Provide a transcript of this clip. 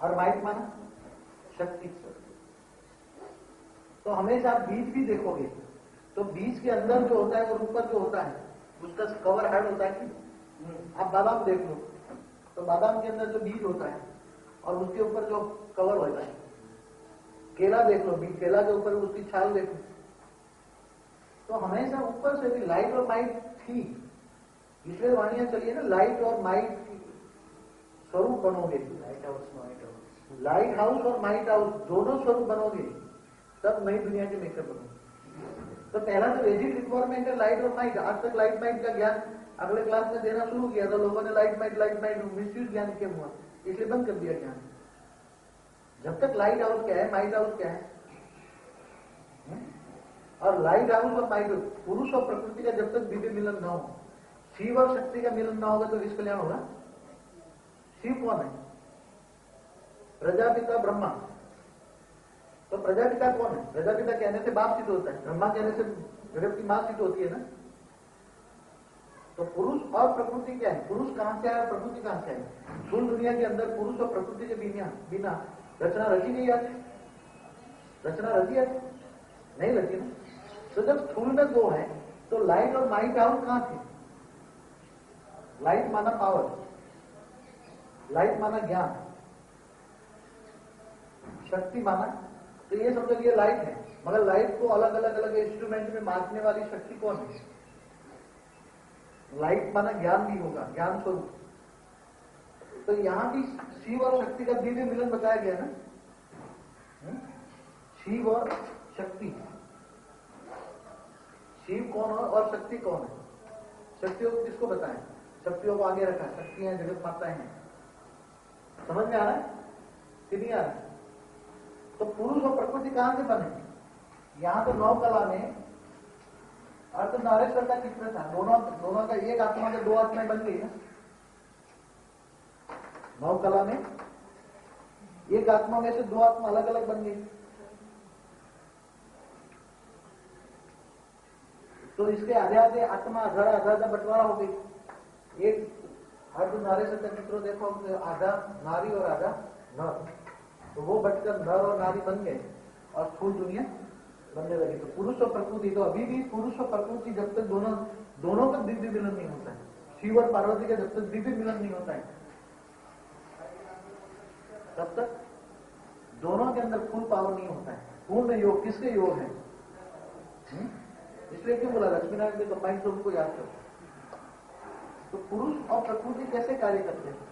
और माइट माना शक्ति। तो हमेशा आप बीज भी देखोगे तो बीज के अंदर जो होता है और ऊपर जो होता है उसका कवर हार्ड होता है कि आप बादाम देख लो तो बादाम के अंदर जो बीज होता है और उसके ऊपर जो कवर होता है, केला देख लो, बीज केला के ऊपर उसकी छाल देखो, तो हमेशा ऊपर से भी लाइट और माइट थी। इसलिए वाणियां चलिए ना, लाइट और माइट स्वरूप बनोगे, लाइट हाउस और माइट हाउस दोनों स्वरूप बनोगे तब नई दुनिया के मेकर बनोगे। तो पहला तो बेसिक रिक्वायरमेंट है लाइट और माइट। आज तक लाइट माइट का ज्ञान अगले क्लास में देना शुरू किया तो लोगों ने लाइट माइट मिसयूज ज्ञान क्यों हुआ, इसलिए बंद कर दिया ज्ञान। जब तक लाइट हाउस क्या है, माइट हाउस क्या है, और लाइट हाउस और माइट पुरुष और प्रकृति का जब तक दिव्य मिलन न हो, शिव और शक्ति का मिलन न होगा तो विश्व कल्याण होगा। शिव कौन है? प्रजापिता ब्रह्मा। तो प्रजापिता कौन है? प्रजापिता कहने से बाप सिद्ध होता है, ब्रह्मा कहने से जगत की मां सिद्ध होती है ना। तो पुरुष और प्रकृति क्या है? पुरुष कहां से आया, प्रकृति कहां से आई? स्थूल दुनिया के अंदर पुरुष और प्रकृति के बिना रचना रची नहीं आती। रचना रची आती नहीं रची ना। तो जब स्थूल में दो है तो लाइट और माइट हाउस कहां थे? लाइट माना पावर, लाइट माना ज्ञान, शक्ति माना, तो ये समझो ये लाइट है। मगर लाइट को अलग अलग इंस्ट्रूमेंट में मापने वाली शक्ति कौन है? लाइट माना ज्ञान भी होगा, ज्ञान स्वरूप। तो यहां भी शिव और शक्ति का दिव्य मिलन बताया गया ना। शिव और शक्ति, शिव कौन है और शक्ति कौन है? शक्तियों को किसको बताएं? शक्तियों को आगे रखा, शक्तियां जगत माताएं हैं। समझ में आ रहा है कि नहीं आ रहा है? तो पुरुष और प्रकृति कहां से बने? यहां तो नौ कला में अर्थ नारेश्वर का चित्र था, दोनों का एक आत्मा के दो आत्माएं बन गई ना। नौ कला में एक आत्मा में से दो आत्मा अलग अलग बन गई। तो इसके आधे आधे आत्मा आधा बंटवारा हो गई। एक अर्ध नारेश्वर का चित्र देखो, आधा नारी और आधा नर, तो वो बटकर नर और नारी बन गए और स्थूल दुनिया बनने लगी। तो पुरुष और प्रकृति, तो अभी भी पुरुष और प्रकृति जब तक दोनों का दिव्य मिलन नहीं होता है, शिव और पार्वती का जब तक दिव्य मिलन नहीं होता है तब तक दोनों के अंदर फुल पावर नहीं होता है। पूर्ण योग किसके योग है? इसलिए क्यों बोला लक्ष्मीनारायण के कंबाइंड स्वरूप को याद करो। तो पुरुष और प्रकृति कैसे कार्य करते हैं?